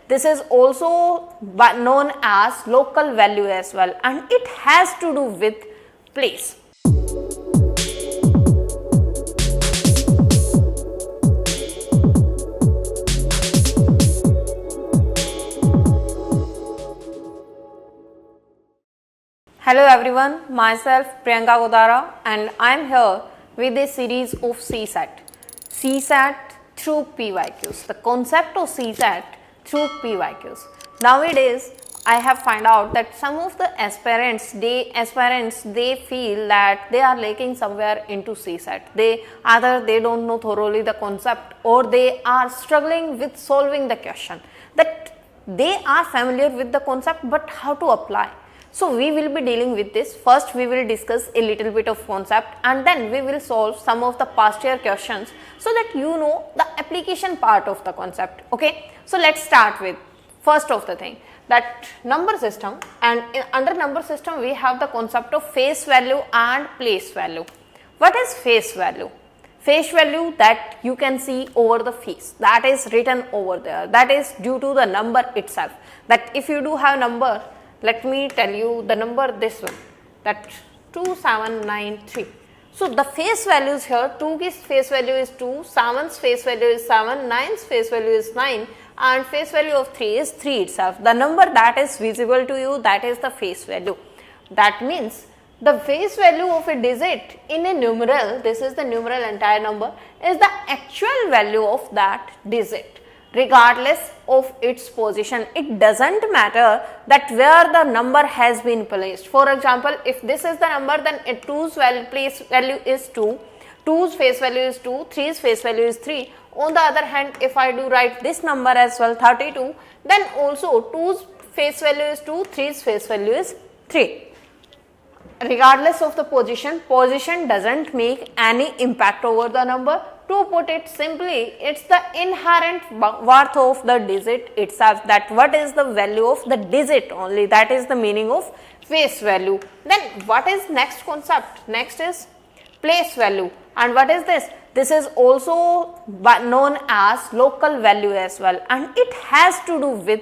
This is also known as local value as well, and it has to do with place. Hello everyone, myself Priyanka Godara, and I am here with a series of CSAT. CSAT through PYQs, the concept of CSAT through PYQs. Nowadays, I have found out that some of the aspirants, they feel that they are lacking somewhere into CSAT. Either they don't know thoroughly the concept, or they are struggling with solving the question. That they are familiar with the concept, but how to apply? So we will be dealing with this. First we will discuss a little bit of concept, and then we will solve some of the past year questions so that you know the application part of the concept. Okay, so let's start with first of the thing, that number system, and under number system we have the concept of face value and place value. What is face value? Face value that you can see over the face, that is written over there, that is due to the number itself. That if you do have number, let me tell you the number, this one, that 2793. So the face value is here. 2's face value is 2, 7's face value is 7, 9's face value is 9, and face value of 3 is 3 itself. The number that is visible to you, that is the face value. That means the face value of a digit in a numeral, this is the numeral entire number, is the actual value of that digit, regardless of its position. It doesn't matter that where the number has been placed. For example, if this is the number, then a 2's place value is 2, 2's face value is 2, 3's face value is 3. On the other hand, if I do write this number as well, 32, then also 2's face value is 2, 3's face value is 3. Regardless of the position doesn't make any impact over the number. To put it simply, it's the inherent worth of the digit itself, that what is the value of the digit only, that is the meaning of face value. Then what is next concept? Next is place value. And what is this? This is also known as local value as well, and it has to do with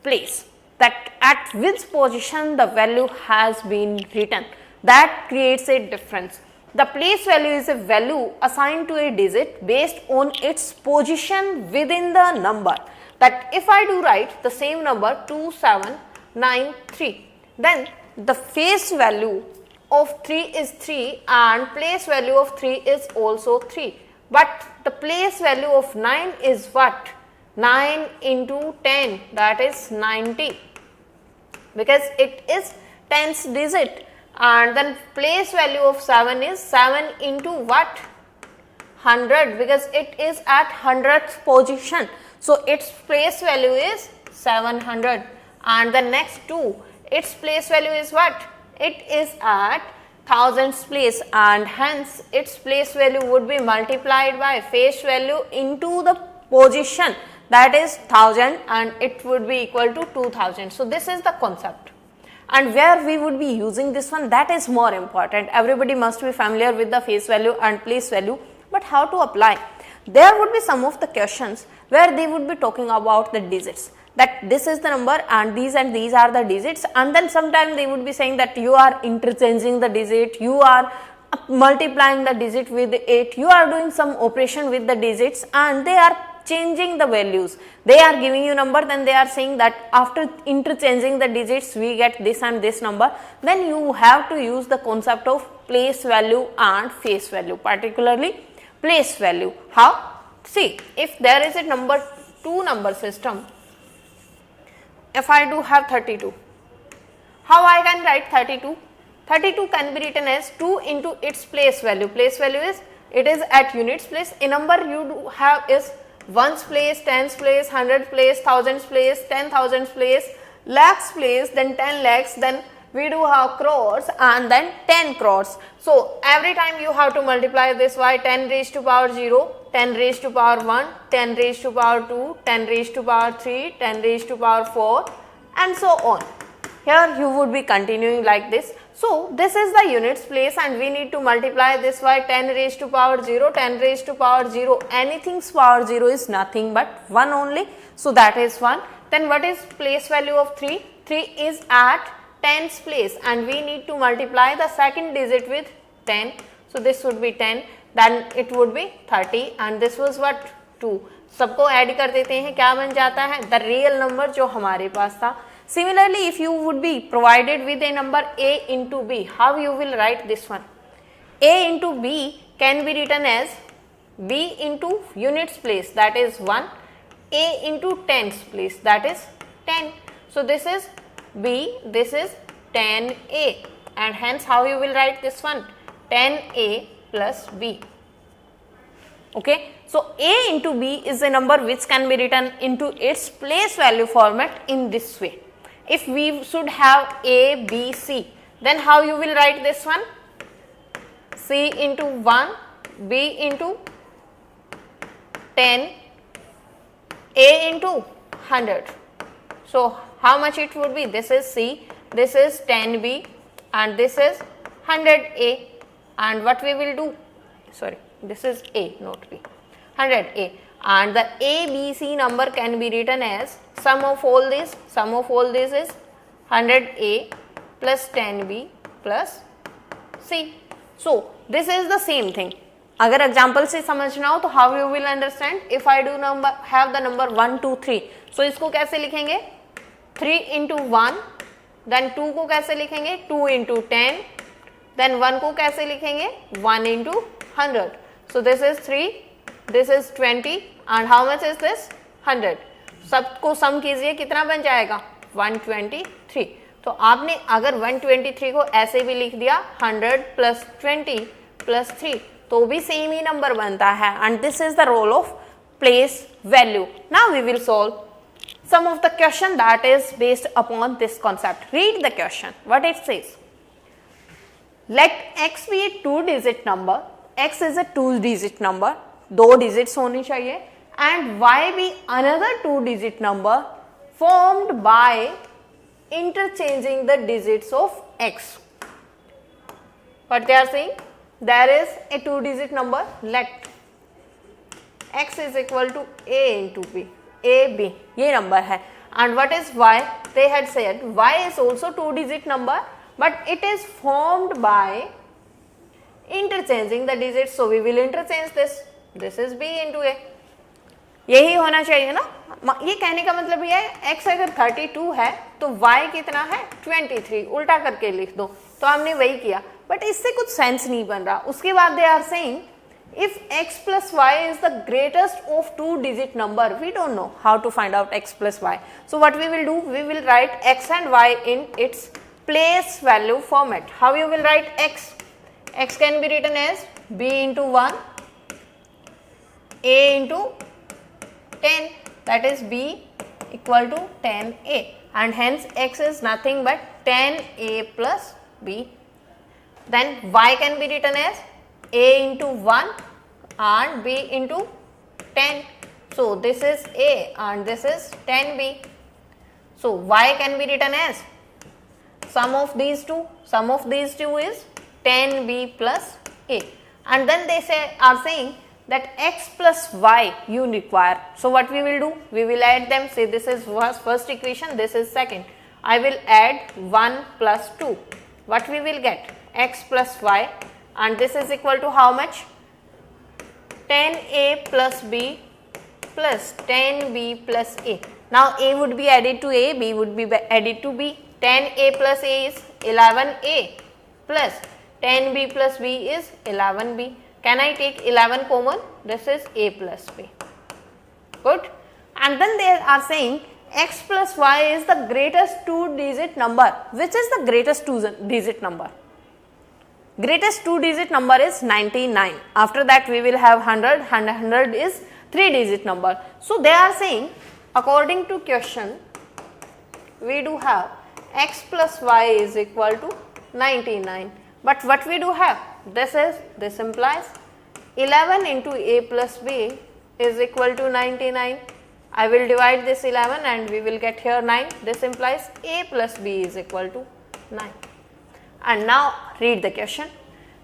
place, that at which position the value has been written. That creates a difference. The place value is a value assigned to a digit based on its position within the number. That if I do write the same number 2793, then the face value of 3 is 3 and place value of 3 is also 3. But the place value of 9 is what? 9 into 10, that is 90, because it is 10th digit. And then place value of 7 is 7 into what? 100, because it is at 100th position. So its place value is 700. And the next 2, its place value is what? It is at 1000th place, and hence its place value would be multiplied by face value into the position, that is 1000, and it would be equal to 2000. So this is the concept. And where we would be using this one, that is more important. Everybody must be familiar with the face value and place value, but how to apply? There would be some of the questions where they would be talking about the digits, that this is the number and these are the digits, and then sometimes they would be saying that you are interchanging the digit, you are multiplying the digit with 8, you are doing some operation with the digits, and they are changing the values. They are giving you number, then they are saying that after interchanging the digits we get this and this number. Then you have to use the concept of place value and face value, particularly place value. How? See, if there is a number 2 number system, if I do have 32, how I can write 32? 32 can be written as 2 into its place value. Place value is, it is at units place. A number you do have is 1's place, 10's place, 100's place, 1000's place, 10,000's place, lakhs place, then 10 lakhs, then we do have crores, and then 10 crores. So every time you have to multiply this by 10 raised to power 0, 10 raised to power 1, 10 raised to power 2, 10 raised to power 3, 10 raised to power 4, and so on. Here you would be continuing like this. So this is the units place, and we need to multiply this by 10 raised to power 0, 10 raised to power 0. Anything's power 0 is nothing but 1 only. So that is 1. then what is place value of 3? 3 is at tens place and we need to multiply the second digit with 10. So this would be 10, then it would be 30 and this was what? 2. सबको add कर देते हैं, क्या बन जाता है? The real number जो हमारे पास था. Similarly, if you would be provided with a number a into b, how you will write this one? A into b can be written as b into units place, that is 1, a into tens place, that is 10. So this is b, this is 10a, and hence how you will write this one? 10a plus b. Okay, so a into b is a number which can be written into its place value format in this way. If we should have a, b, c, then how you will write this one? C into 1, b into 10, a into 100. So how much it would be? This is c, this is 10b and this is 100a, and what we will do? Sorry, this is a, not b. 100a, and the a, b, c number can be written as sum of all this is 100a plus 10b plus c. So this is the same thing. अगर example से समझना हो तो how you will understand? If I do number have the number 1 2 3, सो इसको कैसे लिखेंगे? 3 into 1, then 2 को कैसे लिखेंगे? 2 into 10, देन 1 को कैसे लिखेंगे? 1 into 100. So this is 3, this is 20 and how much is this? 100. सबको सम कीजिए, कितना बन जाएगा? 123. तो आपने अगर 123 को ऐसे भी लिख दिया 100 प्लस 20 प्लस 3, तो भी सेम ही नंबर बनता है. And this is the role of place value. Now we will solve some of the question that is based upon this concept. Read the question. What it says? Let x be a 2-digit number. X is a 2-digit number. 2 digits होनी चाहिए. And y be another 2-digit number formed by interchanging the digits of x. What they are saying? There is a 2-digit number. Let x is equal to a into b. a b ये number है. and what is y? They had said y is also 2-digit number but it is formed by interchanging the digits, so we will interchange this. This is b into a. यही होना चाहिए ना. ये कहने का मतलब ये है x अगर 32 है तो y कितना है? 23. उल्टा करके लिख दो. तो हमने वही किया, बट इससे कुछ सेंस नहीं बन रहा. उसके बाद they are saying if x plus y is the greatest of 2-digit number, we don't know how to find out x plus y. So what we will do? We will write x and y in its place value format. How you will write x? X can be written as b into 1, a into 10, that is b equal to 10a, and hence x is nothing but 10a plus b. Then y can be written as a into 1 and b into 10. So this is a and this is 10b. So y can be written as sum of these two. Sum of these two is 10b plus a. And then they are saying that x plus y you require. So what we will do? We will add them. Say this is first equation, this is second. I will add 1 plus 2. What we will get? X plus y. And this is equal to how much? 10a plus b plus 10b plus a. Now a would be added to a, b would be added to b. 10a plus a is 11a plus 10b plus b is 11b. Can I take 11 common? This is a plus b. Good. And then they are saying x plus y is the greatest 2-digit number. Which is the greatest 2-digit number? Greatest 2-digit number is 99. After that we will have 100 and 100 is 3-digit number. So they are saying according to question we do have x plus y is equal to 99. But what we do have? This implies 11 into a plus b is equal to 99. I will divide this 11 and we will get here 9. This implies a plus b is equal to 9. And now read the question.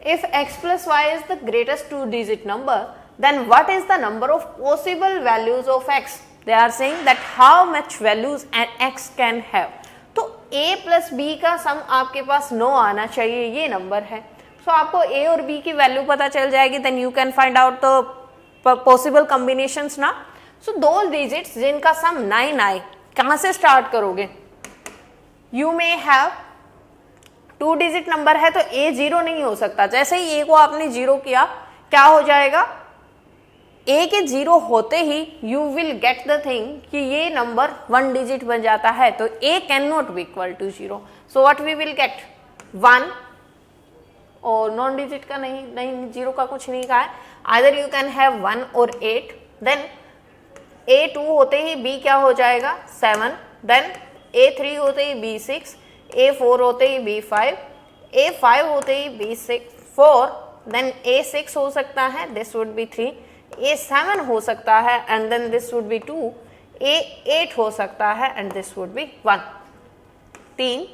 If x plus y is the greatest 2-digit number, then what is the number of possible values of x? They are saying that how much values an x can have. तो a plus b का सम आपके पास 9 आना चाहिए, ये number है। सो आपको a और b की वैल्यू पता चल जाएगी, then you can find out the possible combinations ना। सो दो डिजिट्स जिनका सम 9 आए, कहां से स्टार्ट करोगे? You may have 2 digit number है तो a 0 नहीं हो सकता। जैसे ही a को आपने 0 किया, क्या हो जाएगा? a के 0 होते ही you will get the thing कि ये नंबर 1 डिजिट बन जाता है, तो a can not be equal to 0। So what we will get? 1, और नॉन डिजिट का नहीं 0 का कुछ नहीं कहा है। आइदर यू कैन हैव 1 और 8, देन a2 होते ही b क्या हो जाएगा? 7, देन a3 होते ही b 6, a4 होते ही b 5, a5 होते ही b 4, देन a6 हो सकता है, दिस वुड बी 3, a7 हो सकता है and then this would be 2, a8 हो सकता है एंड दिस वुड बी 1। 3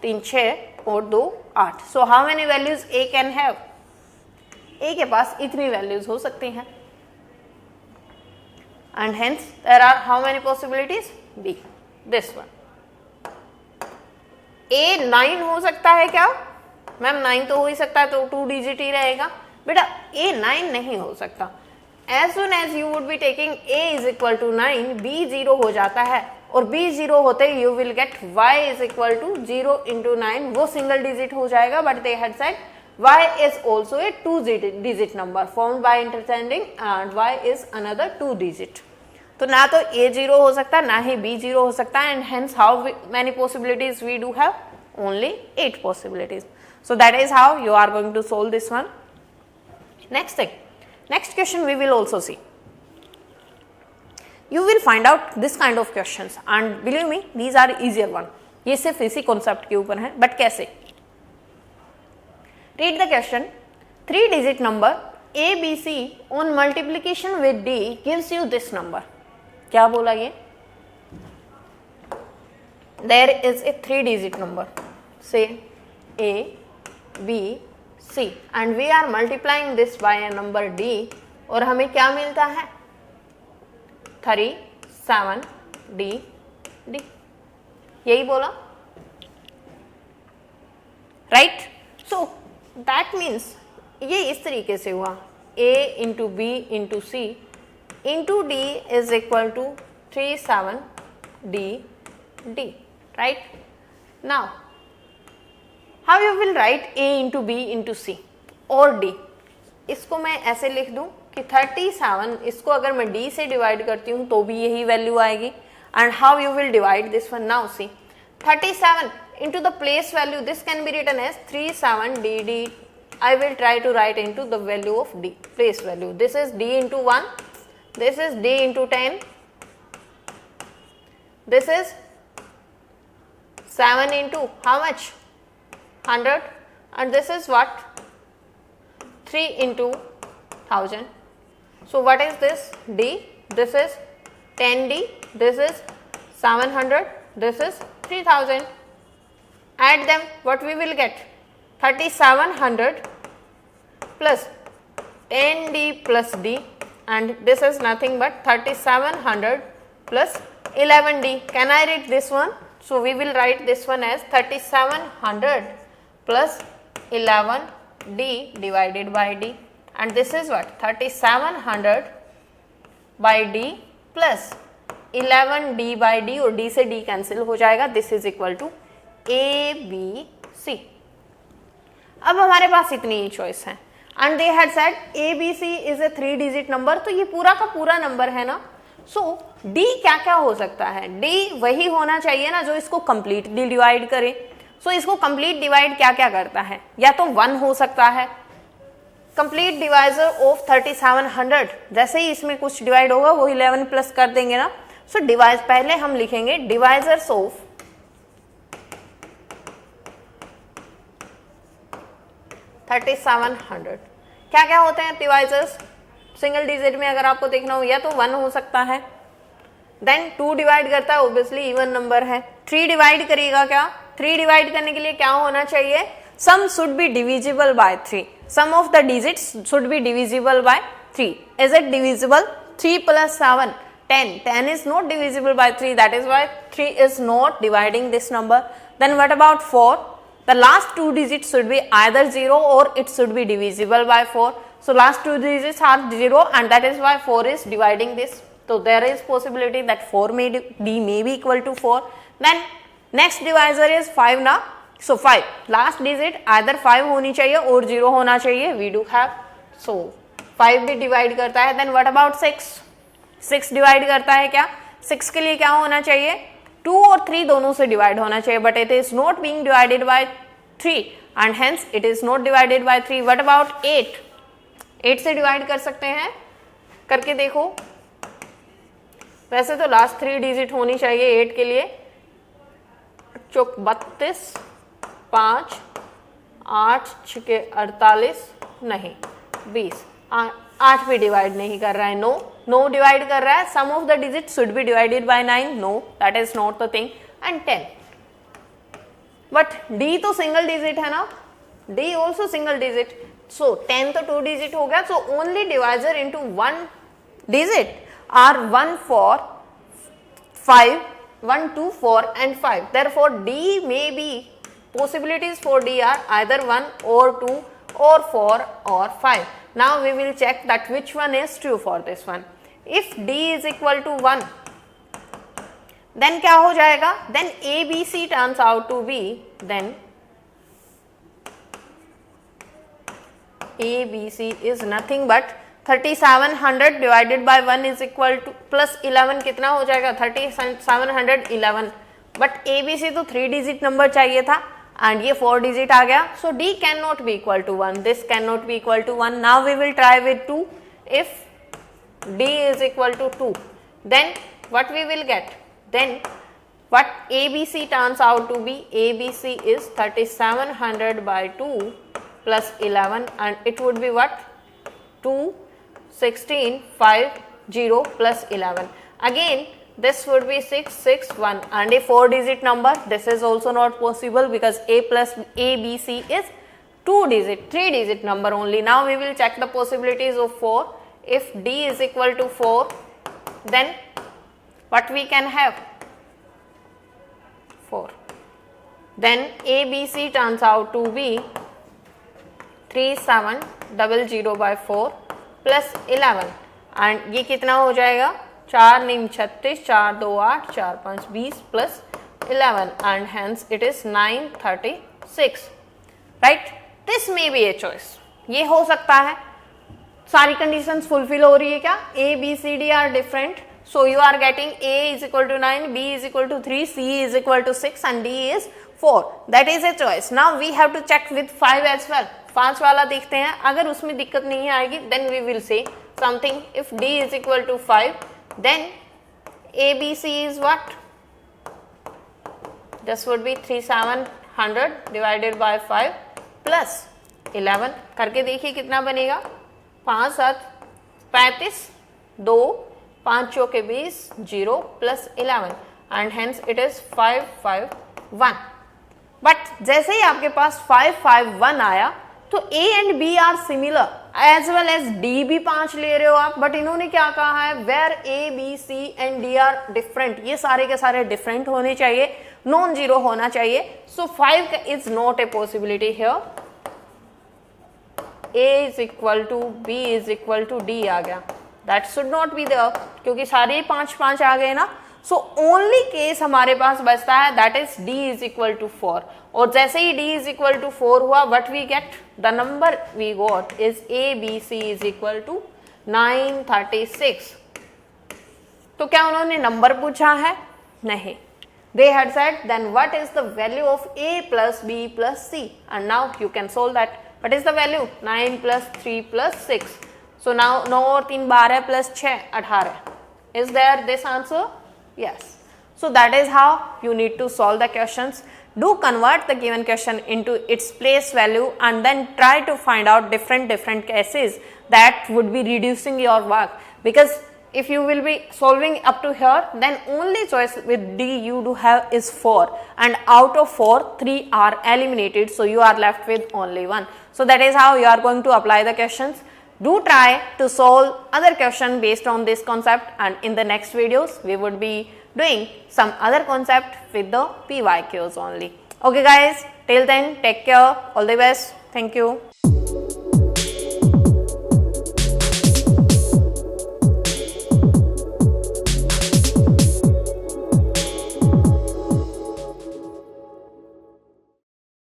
3 6 और 2 8। So how many values a can have? a के पास इतनी वैल्यूज हो सकती हैं and hence there are how many possibilities? b, this one. a 9 हो सकता है क्या? मैम 9 तो हो ही सकता है, तो 2 डिजिट ही रहेगा। बेटा a 9 नहीं हो सकता। As soon as you would be taking a is equal to 9, b 0 हो जाता है, और b 0 होते ही you will get y is equal to 0 into 9, वो सिंगल डिजिट हो जाएगा। But they had said y is also a 2 digit number formed by interchanging and y is another 2 digit। तो ना तो a 0 हो सकता है, ना ही b 0 हो सकता है, and hence how many possibilities we do have? Only 8 possibilities। So that is how you are going to solve this one। Next thing, next question we will also see। You will find out this kind of questions and believe me these are easier one। ये सिर्फ इसी concept के ऊपर है, but कैसे? Read the question। 3 digit number ABC on multiplication with D gives you this number। क्या बोला ये? There is a 3 digit number, say A, B, C and we are multiplying this by a number D, और हमें क्या मिलता है? 3 7 D D, यही बोला, राइट? सो दैट मीन्स ये इस तरीके से हुआ, A into B into C into D is equal to 3 7 D D, right? Now how you will write A into B into C और D? इसको मैं ऐसे लिख दूं कि 37, इसको अगर मैं D से डिवाइड करती हूँ तो भी यही वैल्यू आएगी। And how you will divide this one? Now see, 37 into the place value, this can be written as 3 7 D D। I will try to write into the value of D, place value। This is D into 1, this is D into 10, this is 7 into how much? 100, and this is what? 3 into 1000। So what is this? D, this is 10D, this is 700, this is 3000। Add them, what we will get? 3700 plus 10D plus D, and this is nothing but 3700 plus 11D। Can I write this one? So we will write this one as 3700 plus 11D divided by D, and this is what? 3700 by D plus 11D by D, और D से D cancel हो जाएगा। This is equal to ABC। अब हमारे पास इतनी ही choice है, and they had said ABC is a 3 digit number, तो ये पूरा का पूरा नंबर है ना। सो D क्या क्या हो सकता है? D वही होना चाहिए ना जो इसको कंप्लीटली डिवाइड करे। सो इसको कंप्लीट डिवाइड क्या क्या करता है? या तो 1 हो सकता है, कंप्लीट डिवाइजर ऑफ 3700, जैसे ही इसमें कुछ डिवाइड होगा वो 11 प्लस कर देंगे ना। सो डिवाइज, पहले हम लिखेंगे डिवाइजर्स ऑफ 3700। क्या क्या होते हैं डिवाइजर्स? सिंगल डिजिट में अगर आपको देखना हो या तो 1 हो सकता है, देन 2 डिवाइड करता है, ऑब्वियसली इवन नंबर है। 3 डिवाइड करेगा क्या? 3 डिवाइड करने के लिए क्या होना चाहिए? Sum should be divisible by 3, sum of the digits should be divisible by 3। Is it divisible? 3 plus 7, 10 is not divisible by 3, that is why 3 is not dividing this number. Then what about 4? The last two digits should be either 0 or it should be divisible by 4. So last two digits are 0 and that is why 4 is dividing this. So there is possibility that 4 D may be equal to 4. Then next divisor is 5 now. So 5 last digit either 5 होनी चाहिए और 0 होना चाहिए. We do have. So 5 भी divide करता है. Then what about 6? 6 divide करता है क्या? 6 के लिए क्या होना चाहिए? 2 और 3 दोनों से divide होना चाहिए. But it is not being divided by 3 and hence it is not divided by 3. What about 8? 8 से divide कर सकते हैं. करके देखो. वैसे तो लास्ट 3 डिजिट होनी चाहिए 8 के लिए. 32, 5, 8, 6 48, नहीं 20. 8 भी डिवाइड नहीं कर रहा है. नो डिवाइड कर रहा है. Sum of the digit should be divided by 9. No, that is not the thing. And 10. But D तो सिंगल डिजिट है ना. D also single digit. So 10 तो 2 डिजिट हो गया. So only divisor into 1 digit are 1 for 5, 1, 2, 4 and 5. Therefore, D may be, possibilities for D are either 1 or 2 or 4 or 5. Now we will check that which one is true for this one. If D is equal to 1, then क्या हो जाएगा? Then ABC turns out to be, then ABC is nothing but 3700 divided by 1 is equal to plus 11 कितना हो जाएगा? 3711. But ABC तो 3 digit number चाहिए था and ये 4 डिजिट आ गया. So D can not be equal to 1. This can not be equal to 1. Now we will try with 2. If D is equal to 2, then what we will get? Then what ABC turns out to be? ABC is 3700 by 2 plus 11 and it would be what? 2, 16, 5, 0 plus 11. Again this would be 6, 6, 1 and a 4 digit number. This is also not possible because A plus ABC is 2 digit, 3 digit number only. Now we will check the possibilities of 4. If D is equal to 4, then what we can have? 4. Then ABC turns out to be 3700 by 4 plus 11 and ये कितना हो जाएगा? 4 9 36, 4 2 8, 4 5 20 plus 11 and hence it is 936. Right. This may be a choice. ये हो सकता है. सारी conditions fulfil हो रही है क्या? A, B, C, D are different. So you are getting A is equal to 9, B is equal to 3, C is equal to 6 and D is 4. That is a choice. Now we have to check with 5 as well. 5 वाला देखते हैं. अगर उसमें दिक्कत नहीं आएगी then we will say something. If D is equal to 5 then ABC is what? This would be 3700 divided by 5 plus 11. करके देखिए कितना बनेगा. 5 7 35, 2 5 चौके 20, 0 plus 11 and hence it is 551. But जैसे ही आपके पास 551 आया तो A and B are similar as well as D भी 5 ले रहे हो आप. बट इन्होंने क्या कहा है? Where A, B, C and D are different. ये सारे के सारे डिफरेंट होने चाहिए, नॉन जीरो होना चाहिए. So 5 is not a possibility here. A is equal to B is equal to D आ गया. That should not be there क्योंकि सारे 5 आ गए ना. सो ओनली केस हमारे पास बचता है that is D is equal to 4. और जैसे ही D इज इक्वल टू 4 हुआ what we get? The number we got is ABC is equal to 936. तो क्या उन्होंने नंबर पूछा है? नहीं. They had said then what is the value of A plus B plus C and now you can solve that. What is the value? 9 plus 3 plus 6. So now 9 और 3 12 plus 6 18. Is there this answer? Yes. So that is how you need to solve the questions. Do convert the given question into its place value and then try to find out different cases that would be reducing your work. Because if you will be solving up to here, then only choice with D you do have is 4 and out of 4, 3 are eliminated. So you are left with only 1. So that is how you are going to apply the questions. do try to solve other question based on this concept, and in the next videos we would be doing some other concept with the PYQs only. Okay guys, till then take care, all the best, thank you.